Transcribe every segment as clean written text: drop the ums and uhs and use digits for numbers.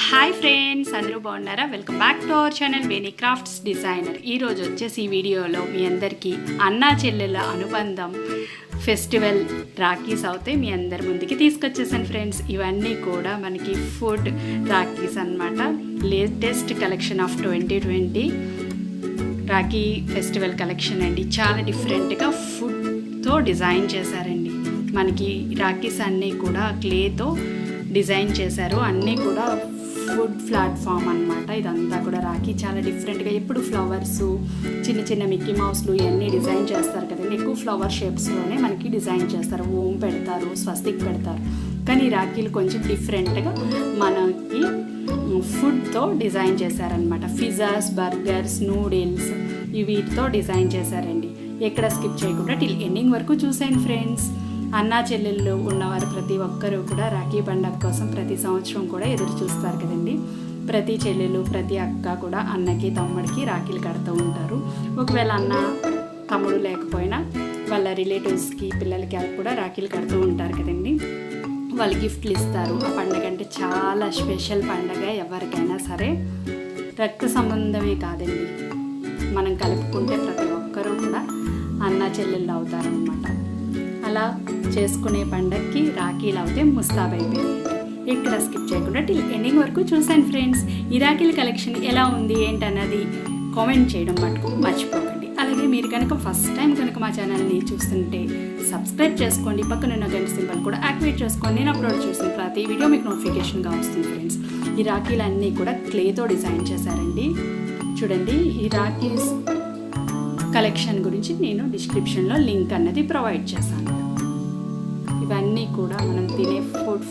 Hi friends, అందరూ బాగున్నారా? Welcome back to our channel Veni crafts designer. ఈరోజు వచ్చేసి ఈ వీడియోలో మీ అందరికీ అన్నా చెల్లెల అనుబంధం ఫెస్టివల్ రాఖీస్ అవుతే మీ అందరి ముందుకి తీసుకొచ్చేసాను ఫ్రెండ్స్. ఇవన్నీ కూడా మనకి ఫుడ్ రాఖీస్ అన్నమాట. Latest collection of 2020 Rakhi festival collection అండి. చాలా డిఫరెంట్గా ఫుడ్తో డిజైన్ చేశారండి. మనకి రాఖీస్ అన్నీ కూడా క్లేతో డిజైన్ చేశారు. అన్నీ కూడా ఫుడ్ ప్లాట్ఫామ్ అనమాట. ఇదంతా కూడా రాఖీ చాలా డిఫరెంట్గా, ఎప్పుడు ఫ్లవర్స్, చిన్న చిన్న మిక్కీ మౌస్లు ఇవన్నీ డిజైన్ చేస్తారు కదండి. ఎక్కువ ఫ్లవర్ షేప్స్లోనే మనకి డిజైన్ చేస్తారు. ఓం పెడతారు, స్వస్తిక్ పెడతారు. కానీ ఈ రాఖీలు కొంచెం డిఫరెంట్గా మనకి ఫుడ్తో డిజైన్ చేశారనమాట. పిజ్జాస్, బర్గర్స్, నూడిల్స్ వీటితో డిజైన్ చేశారండి. ఎక్కడ స్కిప్ చేయకుండా టిల్ ఎండింగ్ వరకు చూసాను ఫ్రెండ్స్. అన్నా చెల్లెళ్ళు ఉన్నవారు ప్రతి ఒక్కరూ కూడా రాఖీ పండుగ కోసం ప్రతి సంవత్సరం కూడా ఎదురు చూస్తారు కదండి. ప్రతి చెల్లెలు, ప్రతి అక్క కూడా అన్నకి, తమ్ముడికి రాఖీలు కడుతూ ఉంటారు. ఒకవేళ అన్న, తమ్ముడు లేకపోయినా వాళ్ళ రిలేటివ్స్కి, పిల్లలకి కూడా రాఖీలు కడుతూ ఉంటారు కదండి. వాళ్ళు గిఫ్ట్లు ఇస్తారు. ఆ పండుగ అంటే చాలా స్పెషల్ పండుగ. ఎవరికైనా సరే రక్త సంబంధమే కాదండి, మనం కలుపుకుంటే ప్రతి ఒక్కరూ కూడా అన్న చెల్లెళ్ళు అవుతారనమాట. అలా చేసుకునే పండగకి రాఖీలు అవుతే ముస్తాబైపోయింది. ఎక్కడ స్కిప్ చేయకుండా టిల్ ఎండింగ్ వరకు చూసాను ఫ్రెండ్స్. ఈ రాఖీల కలెక్షన్ ఎలా ఉంది ఏంటన్నది కామెంట్ చేయడం మటుకు మర్చిపోకండి. అలాగే మీరు కనుక ఫస్ట్ టైం కనుక మా ఛానల్ని చూస్తుంటే సబ్స్క్రైబ్ చేసుకోండి. పక్కనున్న గంట సింబల్ కూడా యాక్టివేట్ చేసుకోండి. నేను అప్లోడ్ చేసిన ప్రతి వీడియో మీకు నోటిఫికేషన్గా వస్తుంది ఫ్రెండ్స్. ఈ రాఖీలన్నీ కూడా క్లేతో డిజైన్ చేశారండి. చూడండి, ఈ రాఖీస్ కలెక్షన్ గురించి నేను డిస్క్రిప్షన్లో లింక్ అన్నది ప్రొవైడ్ చేశాను. ఇవన్నీ కూడా మనం తినే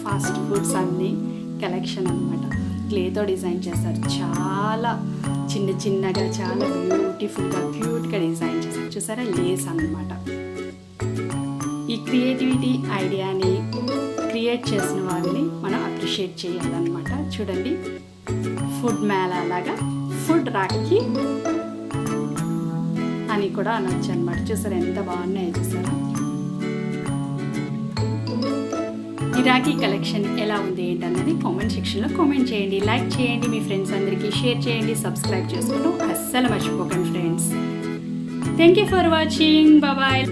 ఫాస్ట్ ఫుడ్స్ అన్నీ కలెక్షన్ అనమాట. క్లేతో డిజైన్ చేశారు. చాలా చిన్న చిన్నగా, చాలా బ్యూటిఫుల్గా, క్యూట్గా డిజైన్ చేశారు. చూసారా, లేస్ అన్నమాట. ఈ క్రియేటివిటీ ఐడియాని క్రియేట్ చేసిన వాళ్ళని మనం అప్రిషియేట్ చేయాలన్నమాట. చూడండి, ఫుడ్ మేళా లాగా ఫుడ్ రాఖీ అని కూడా అనొచ్చు అనమాట. చూసారా ఎంత బాగున్నాయో చూసారా. ఈ రాఖీ కలెక్షన్ ఎలా ఉంది ఏంటన్నది కామెంట్ సెక్షన్లో కామెంట్ చేయండి, లైక్ చేయండి, మీ ఫ్రెండ్స్ అందరికీ షేర్ చేయండి, సబ్స్క్రైబ్ చేసుకోవడం అస్సలు మర్చిపోకండి friends. Thank you for watching. Bye.